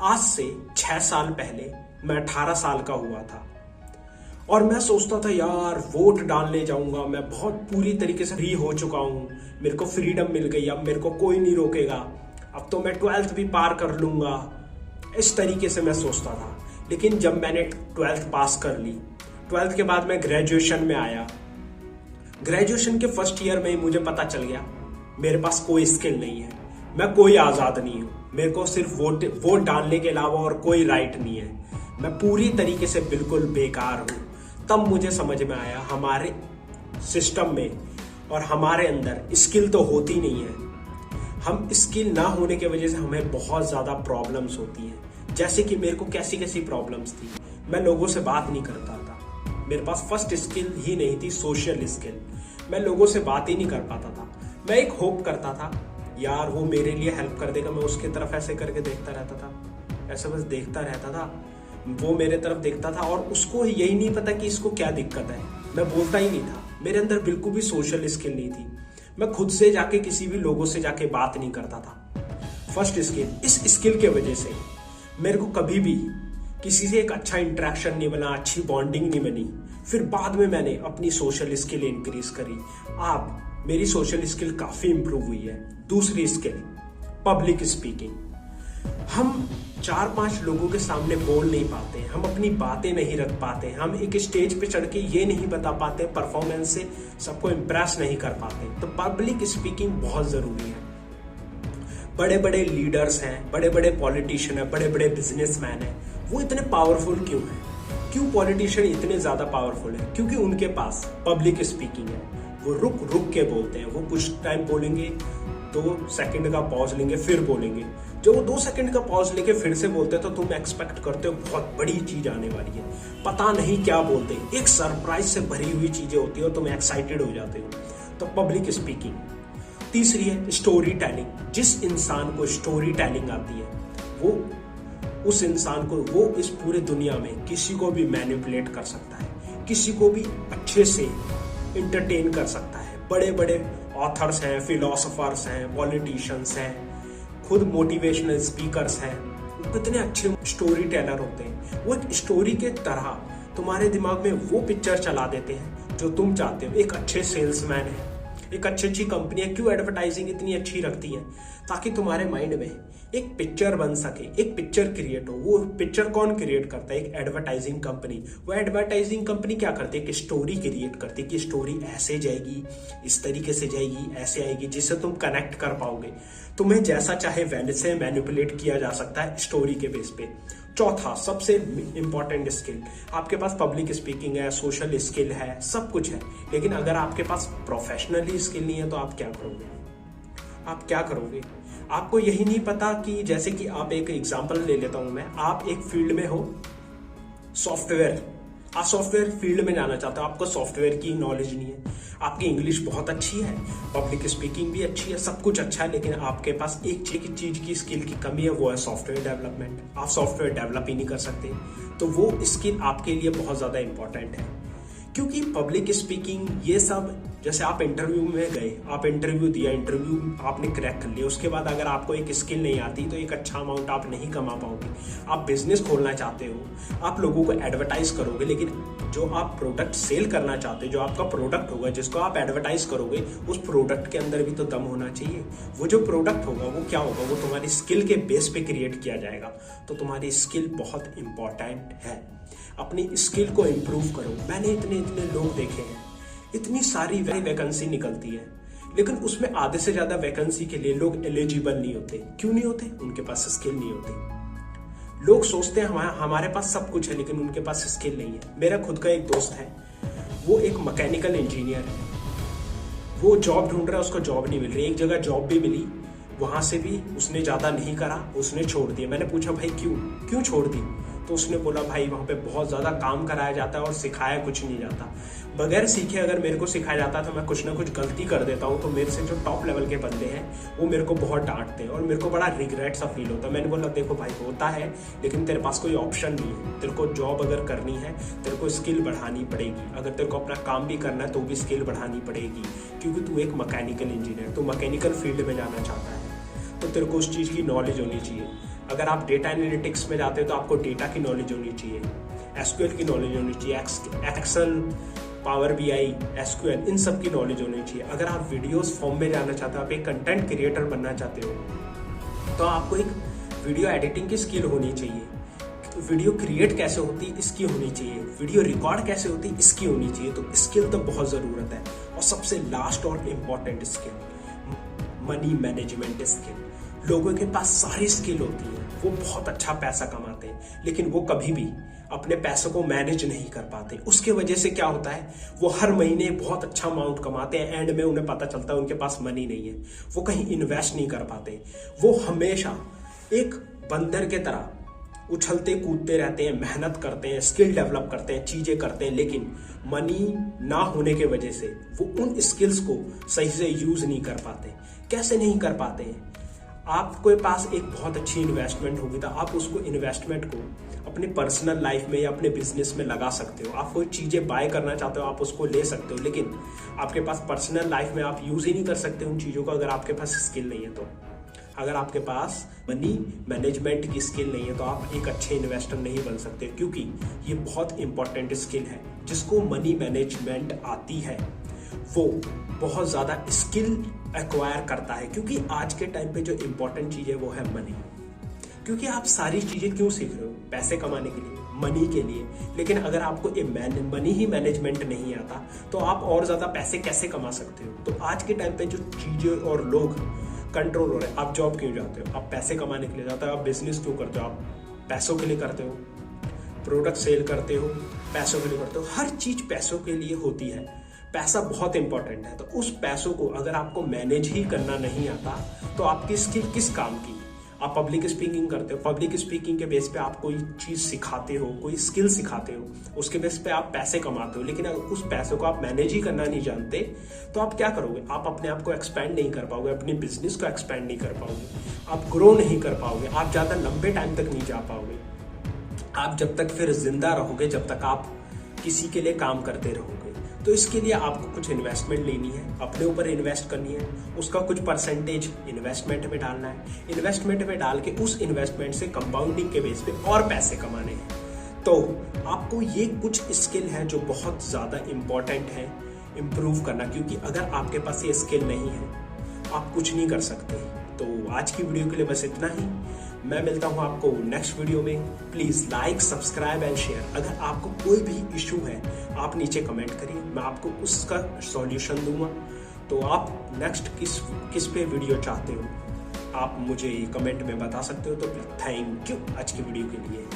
आज से 6 साल पहले मैं 18 साल का हुआ था और मैं सोचता था यार वोट डालने जाऊंगा, मैं बहुत पूरी तरीके से फ्री हो चुका हूँ, मेरे को फ्रीडम मिल गई, अब मेरे को कोई नहीं रोकेगा, अब तो मैं 12th भी पार कर लूंगा। इस तरीके से मैं सोचता था। लेकिन जब मैंने 12th पास कर ली, 12th के बाद मैं ग्रेजुएशन में आया। ग्रेजुएशन के फर्स्ट ईयर में ही मुझे पता चल गया मेरे पास कोई स्किल नहीं है, मैं कोई आज़ाद नहीं हूँ, मेरे को सिर्फ वोट डालने के अलावा और कोई राइट नहीं है, मैं पूरी तरीके से बिल्कुल बेकार हूँ। तब मुझे समझ में आया हमारे सिस्टम में और हमारे अंदर स्किल तो होती नहीं है। हम स्किल ना होने की वजह से हमें बहुत ज़्यादा प्रॉब्लम्स होती हैं। जैसे कि मेरे को कैसी कैसी प्रॉब्लम्स थी, मैं लोगों से बात नहीं करता था, मेरे पास फर्स्ट स्किल ही नहीं थी सोशल स्किल, मैं लोगों से बात ही नहीं कर पाता था। मैं एक होप करता था यार वो मेरे लिए हेल्प कर देगा, मैं उसकी तरफ ऐसे करके देखता रहता था, ऐसे बस देखता रहता था, वो मेरे तरफ देखता था और उसको यही नहीं पता कि इसको क्या दिक्कत है। मैं बोलता ही नहीं था, मेरे अंदर बिल्कुल भी सोशल स्किल नहीं थी, मैं खुद से जाके किसी भी लोगों से जाके बात नहीं करता था। फर्स्ट स्किल, इस स्किल के वजह से मेरे को कभी भी किसी से एक अच्छा इंटरेक्शन नहीं बना, अच्छी बॉन्डिंग नहीं बनी। फिर बाद में मैंने अपनी सोशल स्किल इंक्रीज करी, आप मेरी सोशल स्किल काफी इंप्रूव हुई है। दूसरी स्किल, पब्लिक स्पीकिंग। हम 4-5 लोगों के सामने बोल नहीं पाते, हम अपनी बातें नहीं रख पाते, हम एक स्टेज पे चढ़ के ये नहीं बता पाते, परफॉर्मेंस से सबको इम्प्रेस नहीं कर पाते। तो पब्लिक स्पीकिंग बहुत जरूरी है। बड़े बड़े लीडर्स हैं, बड़े बड़े पॉलिटिशियन हैं, बड़े बड़े बिजनेसमैन हैं, वो इतने पावरफुल क्यों हैं? क्यों पॉलिटिशियन इतने ज्यादा पावरफुल हैं? क्योंकि उनके पास पब्लिक स्पीकिंग है। वो रुक रुक के बोलते हैं, वो कुछ टाइम बोलेंगे, 2 सेकंड का पॉज लेंगे, फिर बोलेंगे। जब वो 2 सेकंड का पॉज लेके फिर से बोलते हैं तो तुम एक्सपेक्ट करते हो बहुत बड़ी चीज आने वाली है, पता नहीं क्या बोलते, एक सरप्राइज से भरी हुई चीजें होती है और तुम एक्साइटेड हो जाते हो। तो पब्लिक स्पीकिंग। तीसरी है स्टोरी टेलिंग। जिस इंसान को स्टोरी टेलिंग आती है वो उस इंसान को, वो इस पूरे दुनिया में किसी को भी मैनिपुलेट कर सकता है, किसी को भी अच्छे से इंटरटेन कर सकता है। बड़े बड़े ऑथर्स हैं, फिलोसोफर्स हैं, पॉलिटिशियंस हैं, खुद मोटिवेशनल स्पीकर्स हैं, कितने अच्छे स्टोरी टेलर होते हैं। वो एक स्टोरी के तरह तुम्हारे दिमाग में वो पिक्चर चला देते हैं जो तुम चाहते हो। एक अच्छे सेल्समैन है, एक अच्छी कंपनियां क्यों एडवर्टाइजिंग इतनी अच्छी रखती हैं? ताकि तुम्हारे माइंड में एक पिक्चर बन सके, एक पिक्चर क्रिएट हो। वो पिक्चर कौन क्रिएट करता है? एक एडवर्टाइजिंग कंपनी। वो एडवर्टाइजिंग कंपनी क्या करती है? एक स्टोरी क्रिएट करती है कि स्टोरी ऐसे जाएगी, इस तरीके से जाएगी, ऐसे आएगी, जिससे तुम कनेक्ट कर पाओगे। तुम्हें जैसा चाहे वैसे मैनिपुलेट किया जा सकता है स्टोरी के बेस पे। चौथा सबसे इंपॉर्टेंट स्किल, आपके पास पब्लिक स्पीकिंग है, सोशल स्किल है, सब कुछ है, लेकिन अगर आपके पास प्रोफेशनली स्किल नहीं है तो आप क्या करोगे? आप क्या करोगे? आपको यही नहीं पता कि, जैसे कि आप एक एग्जांपल ले लेता हूं मैं, आप एक फील्ड में हो, सॉफ्टवेयर, आप सॉफ्टवेयर फील्ड में जाना चाहते हो, आपको सॉफ्टवेयर की नॉलेज नहीं है, आपकी इंग्लिश बहुत अच्छी है, पब्लिक स्पीकिंग भी अच्छी है, सब कुछ अच्छा है, लेकिन आपके पास एक चीज की स्किल की कमी है, वो है सॉफ्टवेयर डेवलपमेंट। आप सॉफ्टवेयर डेवलप ही नहीं कर सकते, तो वो स्किल आपके लिए बहुत ज्यादा इंपॉर्टेंट है। क्योंकि पब्लिक स्पीकिंग ये सब, जैसे आप इंटरव्यू में गए, आप इंटरव्यू दिया, इंटरव्यू आपने क्रैक कर लिया, उसके बाद अगर आपको एक स्किल नहीं आती तो एक अच्छा अमाउंट आप नहीं कमा पाओगे। आप बिजनेस खोलना चाहते हो, आप लोगों को एडवर्टाइज करोगे, लेकिन जो आप प्रोडक्ट सेल करना चाहते हो, जो आपका प्रोडक्ट होगा जिसको आप एडवर्टाइज करोगे, उस प्रोडक्ट के अंदर भी तो दम होना चाहिए। वो जो प्रोडक्ट होगा वो क्या होगा? वो तुम्हारी स्किल के बेस पे क्रिएट किया जाएगा। तो तुम्हारी स्किल बहुत इंपॉर्टेंट है, अपनी स्किल को इम्प्रूव करो। मैंने इतने लोग देखे हैं, इतनी सारी वैकेंसी निकलती है, लेकिन उसमें आधे से ज्यादा वैकेंसी के लिए लोग एलिजिबल नहीं होते। क्यों नहीं होते? उनके पास स्किल नहीं होती। लोग सोचते हैं हमारे पास सब कुछ है, लेकिन उनके पास स्किल नहीं है। मेरा खुद का एक दोस्त है, वो एक मैकेनिकल इंजीनियर है, वो जॉब ढूंढ रहा है, उसको जॉब नहीं मिल रही। एक जगह जॉब भी मिली, वहां से भी उसने ज्यादा नहीं करा, उसने छोड़ दिया। मैंने पूछा भाई क्यों छोड़ दी? तो उसने बोला भाई वहाँ पे बहुत ज़्यादा काम कराया जाता है और सिखाया कुछ नहीं जाता। बगैर सीखे अगर मेरे को सिखाया जाता तो मैं कुछ ना कुछ गलती कर देता हूँ, तो मेरे से जो टॉप लेवल के बंदे हैं वो मेरे को बहुत डांटते हैं और मेरे को बड़ा रिग्रेट सा फील होता है। मैंने बोला देखो भाई होता है, लेकिन तेरे पास कोई ऑप्शन नहीं है। तेरे को जॉब अगर करनी है, तेरे को स्किल बढ़ानी पड़ेगी। अगर तेरे को अपना काम भी करना है तो भी स्किल बढ़ानी पड़ेगी, क्योंकि तू एक मैकेनिकल इंजीनियर, तू मैकेनिकल फील्ड में जाना चाहता है तो तेरे को उस चीज़ की नॉलेज होनी चाहिए। अगर आप डेटा एनालिटिक्स में जाते हो तो आपको डेटा की नॉलेज होनी चाहिए, एसक्यूएल की नॉलेज होनी चाहिए, एक्सेल, पावर बीआई, एसक्यूएल, इन सब की नॉलेज होनी चाहिए। अगर आप वीडियोस फॉर्म में जाना चाहते हो, आप एक कंटेंट क्रिएटर बनना चाहते हो, तो आपको एक वीडियो एडिटिंग की स्किल होनी चाहिए। वीडियो क्रिएट कैसे होती है इसकी होनी चाहिए, वीडियो रिकॉर्ड कैसे होती है इसकी होनी चाहिए। तो स्किल तो बहुत ज़रूरत है। और सबसे लास्ट और important skill, money management skill. लोगों के पास सारी स्किल होती है, वो बहुत अच्छा पैसा कमाते हैं, लेकिन वो कभी भी अपने पैसों को मैनेज नहीं कर पाते। उसके वजह से क्या होता है, वो हर महीने बहुत अच्छा अमाउंट कमाते हैं, एंड में उन्हें पता चलता है उनके पास मनी नहीं है, वो कहीं इन्वेस्ट नहीं कर पाते। वो हमेशा एक बंदर के तरह उछलते कूदते रहते हैं, मेहनत करते हैं, स्किल डेवलप करते हैं, चीजें करते हैं, लेकिन मनी ना होने के वजह से वो उन स्किल्स को सही से यूज नहीं कर पाते। कैसे नहीं कर पाते हैं? आपके पास एक बहुत अच्छी इन्वेस्टमेंट होगी तो आप उसको इन्वेस्टमेंट को अपने पर्सनल लाइफ में या अपने बिजनेस में लगा सकते हो। आप कोई चीजें बाय करना चाहते हो, आप उसको ले सकते हो, लेकिन आपके पास पर्सनल लाइफ में आप यूज ही नहीं कर सकते उन चीजों को अगर आपके पास स्किल नहीं है। तो अगर आपके पास मनी मैनेजमेंट की स्किल नहीं है तो आप एक अच्छे इन्वेस्टर नहीं बन सकते, क्योंकि ये बहुत इंपॉर्टेंट स्किल है। जिसको मनी मैनेजमेंट आती है वो बहुत ज़्यादा स्किल एक्वायर करता है, क्योंकि आज के टाइम पे जो इंपॉर्टेंट चीज़ है वो है मनी। क्योंकि आप सारी चीज़ें क्यों सीख रहे हो? पैसे कमाने के लिए, मनी के लिए। लेकिन अगर आपको मनी ही मैनेजमेंट नहीं आता तो आप और ज़्यादा पैसे कैसे कमा सकते हो? तो आज के टाइम पे जो चीज़ें और लोग कंट्रोल हो रहे हैं। आप जॉब क्यों जाते हो? आप पैसे कमाने के लिए जाते हो। आप बिजनेस क्यों करते हो? आप पैसों के लिए करते हो। प्रोडक्ट सेल करते हो, पैसों के लिए करते हो। हर चीज पैसों के लिए होती है। पैसा बहुत इंपॉर्टेंट है। तो उस पैसों को अगर आपको मैनेज ही करना नहीं आता तो आपकी स्किल किस काम की? आप पब्लिक स्पीकिंग करते हो, पब्लिक स्पीकिंग के बेस पे आप कोई चीज सिखाते हो, कोई स्किल सिखाते हो, उसके बेस पे आप पैसे कमाते हो, लेकिन अगर उस पैसों को आप मैनेज ही करना नहीं जानते तो आप क्या करोगे? आप अपने आप को एक्सपैंड नहीं कर पाओगे, अपने बिजनेस को एक्सपैंड नहीं कर पाओगे, आप ग्रो नहीं कर पाओगे, आप ज्यादा लंबे टाइम तक नहीं जा पाओगे। आप जब तक फिर जिंदा रहोगे, जब तक आप किसी के लिए काम करते रहोगे। तो इसके लिए आपको कुछ इन्वेस्टमेंट लेनी है, अपने ऊपर इन्वेस्ट करनी है, उसका कुछ परसेंटेज इन्वेस्टमेंट में डालना है, इन्वेस्टमेंट में डाल के उस इन्वेस्टमेंट से कंपाउंडिंग के बेस पे और पैसे कमाने हैं। तो आपको ये कुछ स्किल है जो बहुत ज़्यादा इम्पॉर्टेंट है इम्प्रूव करना, क्योंकि अगर आपके पास ये स्किल नहीं है आप कुछ नहीं कर सकते। तो आज की वीडियो के लिए बस इतना ही। मैं मिलता हूं आपको नेक्स्ट वीडियो में। Please like, subscribe and share. अगर आपको कोई भी इशू है आप नीचे कमेंट करिए, मैं आपको उसका सॉल्यूशन दूंगा। तो आप नेक्स्ट किस पे वीडियो चाहते हो आप मुझे कमेंट में बता सकते हो। तो थैंक यू आज की वीडियो के लिए।